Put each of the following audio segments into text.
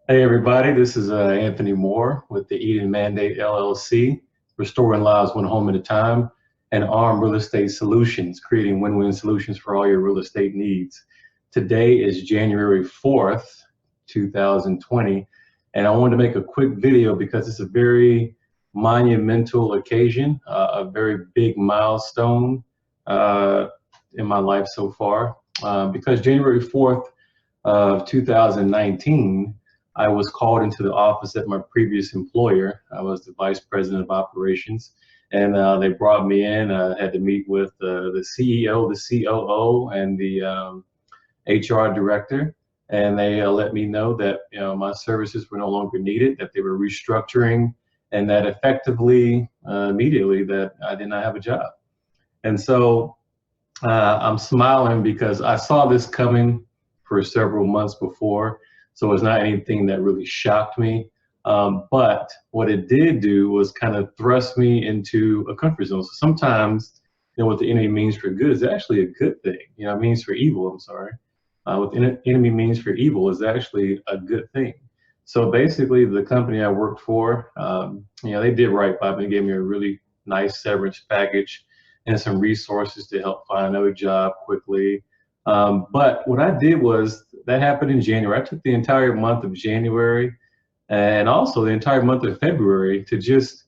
Hey everybody, this is Anthony Moore with the Eden Mandate LLC, restoring lives one home at a time, and ARM Real Estate Solutions, creating win-win solutions for all your real estate needs. Today is January 4th, 2020, and I wanted to make a quick video because it's a very monumental occasion, a very big milestone in my life so far, because January 4th of 2019, I was called into the office at my previous employer. I was the vice president of operations, and they brought me in. I had to meet with the CEO, the COO, and the HR director, and they let me know that my services were no longer needed, that they were restructuring, and that effectively, immediately, that I did not have a job. And so I'm smiling because I saw this coming for several months before. So it's not anything that really shocked me. But what it did do was kind of thrust me into a comfort zone. So sometimes, what the enemy means for good is actually a good thing. It means for evil, I'm sorry. What the enemy means for evil is actually a good thing. So basically, the company I worked for, they did right by me. They gave me a really nice severance package and some resources to help find another job quickly. But what I did was, that happened in January. I took the entire month of January and also the entire month of February to just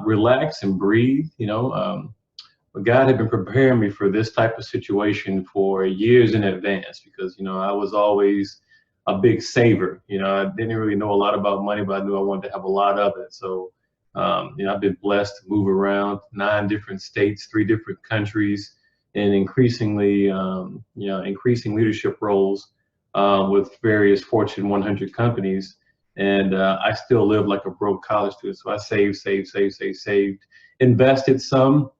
relax and breathe. God had been preparing me for this type of situation for years in advance because, I was always a big saver. I didn't really know a lot about money, but I knew I wanted to have a lot of it. So, I've been blessed to move around 9 different states, 3 different countries, and increasingly, increasing leadership roles with various Fortune 100 companies. And I still live like a broke college student. So I saved, invested some,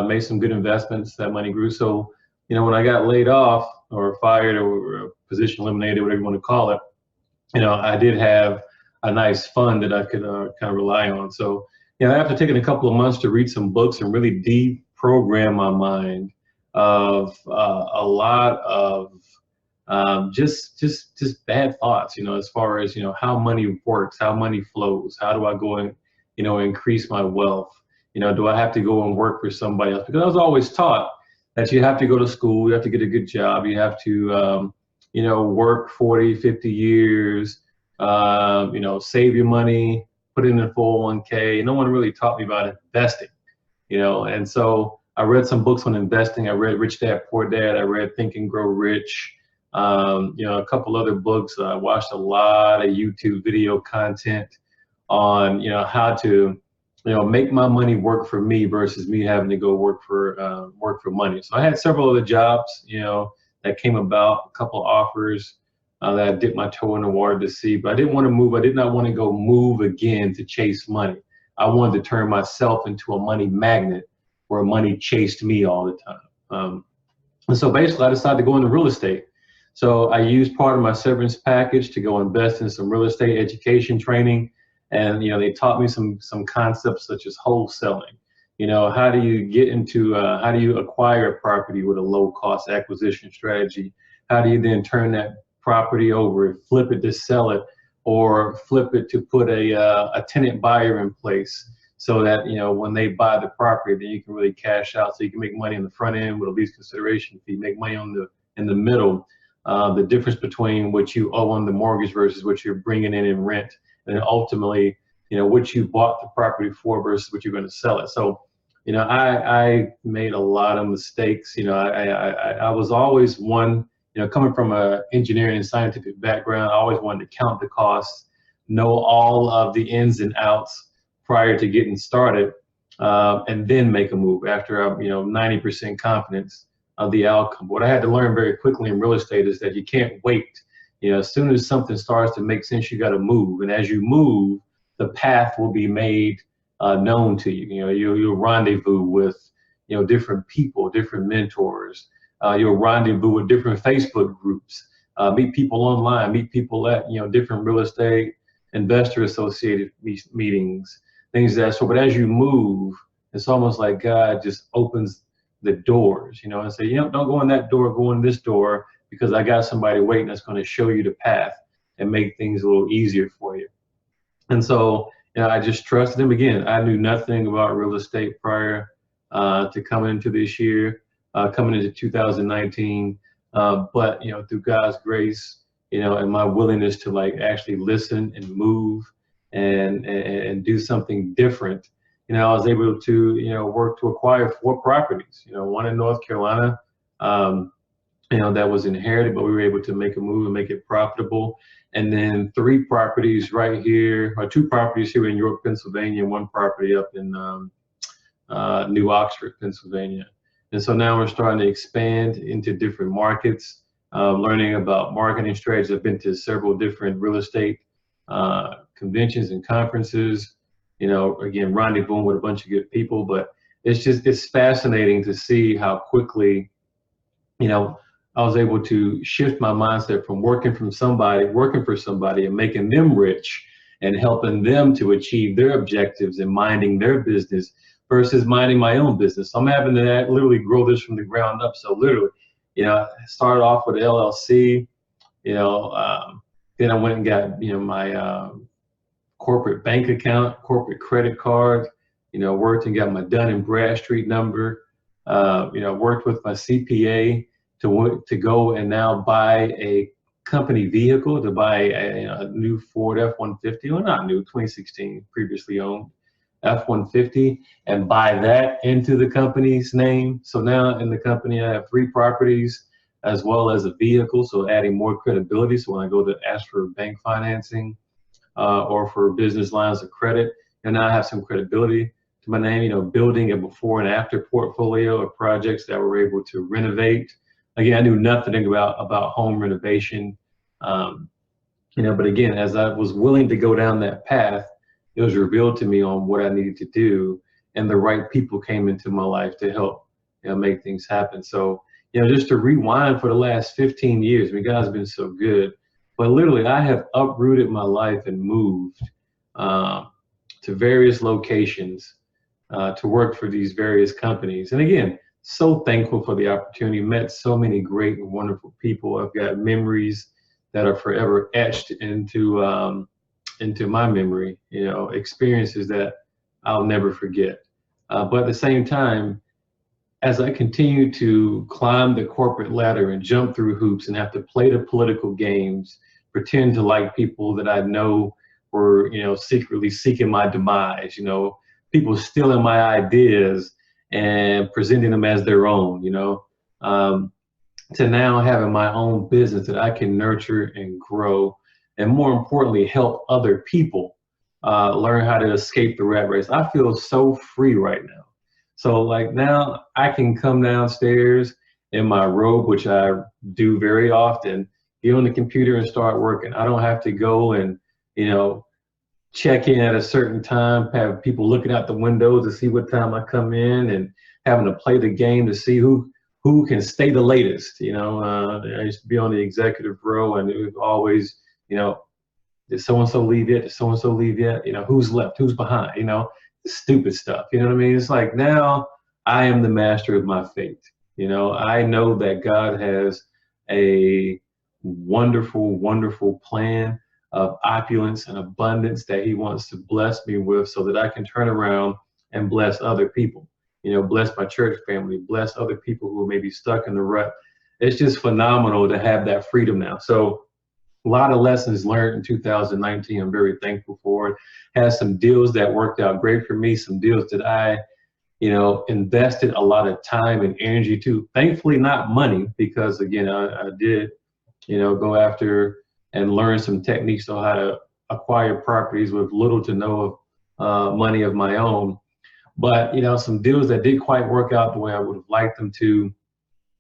made some good investments. That money grew. So, when I got laid off or fired or position eliminated, whatever you want to call it, I did have a nice fund that I could kind of rely on. So, after taking a couple of months to read some books and really deprogram my mind of a lot of just bad thoughts, as far as, how money works, how money flows, how do I go and, increase my wealth? Do I have to go and work for somebody else? Because I was always taught that you have to go to school, you have to get a good job, you have to, work 40, 50 years, save your money, put it in a 401k. No one really taught me about investing, and so I read some books on investing. I read Rich Dad, Poor Dad. I read Think and Grow Rich. A couple other books. I watched a lot of YouTube video content on, how to, make my money work for me versus me having to go work for money. So I had several other jobs, that came about, a couple offers that I dipped my toe in the water to see, but I didn't want to move. I did not want to go move again to chase money. I wanted to turn myself into a money magnet where money chased me all the time. And so basically I decided to go into real estate. So I used part of my severance package to go invest in some real estate education training. And, they taught me some concepts such as wholesaling. How do you get into, how do you acquire a property with a low cost acquisition strategy? How do you then turn that property over, flip it to sell it, or flip it to put a tenant buyer in place so that, when they buy the property, then you can really cash out, so you can make money in the front end with a lease consideration fee, make money in the middle, the difference between what you owe on the mortgage versus what you're bringing in rent, and then ultimately, what you bought the property for versus what you're going to sell it. So, I made a lot of mistakes. I was always one, coming from an engineering and scientific background, I always wanted to count the costs, know all of the ins and outs prior to getting started, and then make a move after I'm, 90% confidence of the outcome. What I had to learn very quickly in real estate is that you can't wait. As soon as something starts to make sense, you got to move. And as you move, the path will be made known to you. You'll rendezvous with, different people, different mentors. You'll rendezvous with different Facebook groups, meet people online, meet people at, different real estate investor associated meetings, things of that sort. But as you move, it's almost like God just opens the doors, and say, don't go in that door, go in this door, because I got somebody waiting that's going to show you the path. and make things a little easier for you. And so, I just trusted him. Again, I knew nothing about real estate prior to coming into this year, coming into 2019. But, through God's grace, and my willingness to like actually listen and move and do something different, I was able to, work to acquire 4 properties, one in North Carolina, that was inherited, but we were able to make a move and make it profitable. And then 3 properties right here, or 2 properties here in York, Pennsylvania, and 1 property up in New Oxford, Pennsylvania. And so now we're starting to expand into different markets, learning about marketing strategies. I've been to several different real estate conventions and conferences, again, rendezvousing with a bunch of good people. But it's fascinating to see how quickly, I was able to shift my mindset from working for somebody and making them rich and helping them to achieve their objectives and minding their business versus minding my own business. So I'm having to literally grow this from the ground up. So literally, I started off with LLC, then I went and got, my corporate bank account, corporate credit card, worked and got my Dun & Bradstreet number, worked with my CPA to go and now buy a company vehicle, to buy a new Ford F-150, well, not new, 2016, previously owned F-150, and buy that into the company's name. So now in the company, I have 3 properties as well as a vehicle, so adding more credibility. So when I go to ask for bank financing or for business lines of credit, and now I have some credibility to my name, building a before and after portfolio of projects that we're able to renovate. Again, I knew nothing about home renovation, but again, as I was willing to go down that path, it was revealed to me on what I needed to do, and the right people came into my life to help, make things happen. So, just to rewind for the last 15 years, God's been so good, but literally I have uprooted my life and moved to various locations to work for these various companies. And again, so thankful for the opportunity, met so many great and wonderful people. I've got memories that are forever etched into my memory, experiences that I'll never forget. But at the same time, as I continue to climb the corporate ladder and jump through hoops and have to play the political games, pretend to like people that I know were, secretly seeking my demise, people stealing my ideas and presenting them as their own, to now having my own business that I can nurture and grow, and more importantly, help other people learn how to escape the rat race. I feel so free right now. So like now I can come downstairs in my robe, which I do very often, get on the computer and start working. I don't have to go and, check in at a certain time, have people looking out the windows to see what time I come in, and having to play the game to see who can stay the latest. I used to be on the executive row, and it was always, did so-and-so leave yet? Did so-and-so leave yet? Who's left? Who's behind? Stupid stuff. You know what I mean? It's like now I am the master of my fate. I know that God has a wonderful, wonderful plan of opulence and abundance that he wants to bless me with, so that I can turn around and bless other people, bless my church family, bless other people who may be stuck in the rut. It's just phenomenal to have that freedom now. So a lot of lessons learned in 2019. I'm very thankful for it. Had some deals that worked out great for me, some deals that I, invested a lot of time and energy to. Thankfully, not money, because again, I did, go after and learn some techniques on how to acquire properties with little to no money of my own. But, some deals that didn't quite work out the way I would have liked them to.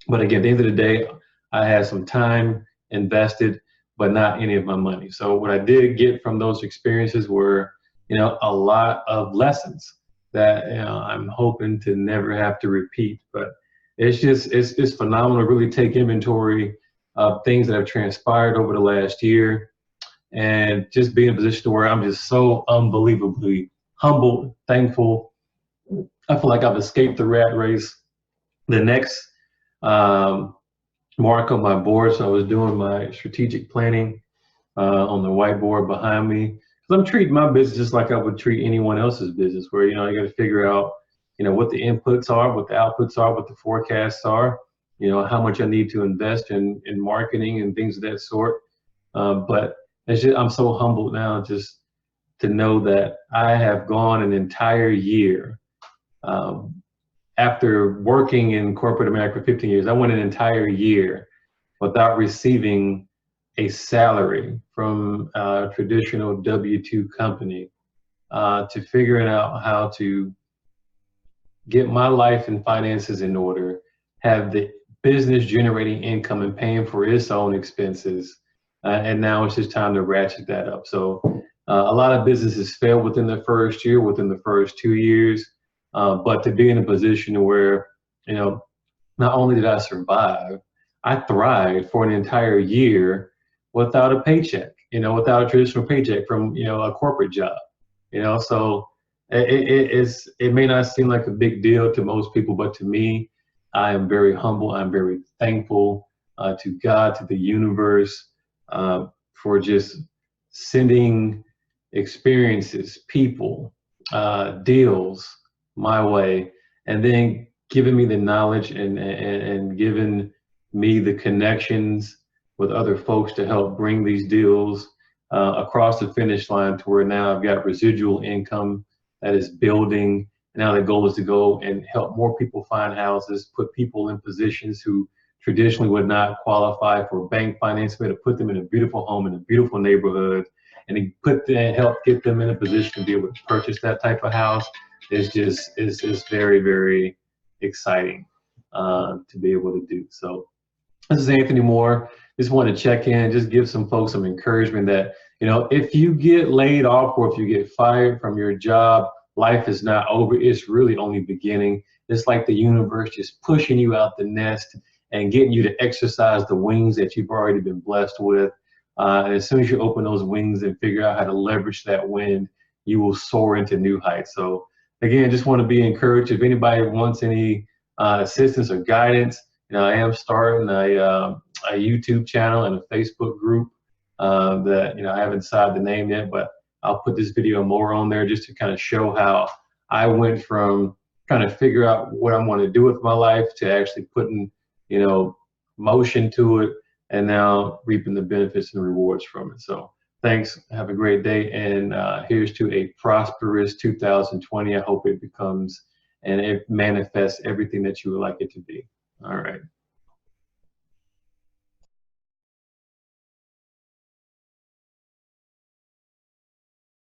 But again, at the end of the day, I had some time invested, but not any of my money. So what I did get from those experiences were, a lot of lessons that, I'm hoping to never have to repeat. But it's phenomenal to really take inventory of things that have transpired over the last year, and just be in a position to where I'm just so unbelievably humbled, thankful. I feel like I've escaped the rat race. The next mark on my board, so I was doing my strategic planning on the whiteboard behind me. Because I'm treating my business just like I would treat anyone else's business, where, you know, I got to figure out, you know, what the inputs are, what the outputs are, what the forecasts are, you know, how much I need to invest in marketing and things of that sort. But it's just, I'm so humbled now just to know that I have gone an entire year. After working in corporate America for 15 years, I went an entire year without receiving a salary from a traditional W-2 company, to figuring out how to get my life and finances in order, have the business generating income and paying for its own expenses. And now it's just time to ratchet that up. So a lot of businesses fail within the first year, within the first 2 years. But to be in a position where, you know, not only did I survive, I thrived for an entire year without a paycheck, you know, without a traditional paycheck from, you know, a corporate job, you know. So it may not seem like a big deal to most people, but to me, I am very humble. I'm very thankful to God, to the universe, for just sending experiences, people, deals my way, and then giving me the knowledge and giving me the connections with other folks to help bring these deals across the finish line, to where now I've got residual income that is building. Now the goal is to go and help more people find houses, put people in positions who traditionally would not qualify for bank financing, to put them in a beautiful home in a beautiful neighborhood, and to help get them in a position to be able to purchase that type of house. Is just very, very exciting to be able to do. So this is Anthony Moore. Just want to check in, just give some folks some encouragement that, you know, if you get laid off or if you get fired from your job, life is not over. It's really only beginning. It's like the universe just pushing you out the nest and getting you to exercise the wings that you've already been blessed with. And as soon as you open those wings and figure out how to leverage that wind, you will soar into new heights. So again, just want to be encouraged. If anybody wants any assistance or guidance, you know, I am starting a YouTube channel and a Facebook group that, you know, I haven't decided the name yet, but I'll put this video more on there just to kind of show how I went from trying to figure out what I want to do with my life to actually putting, you know, motion to it, and now reaping the benefits and rewards from it. So thanks. Have a great day. And here's to a prosperous 2020. I hope it becomes and it manifests everything that you would like it to be. All right.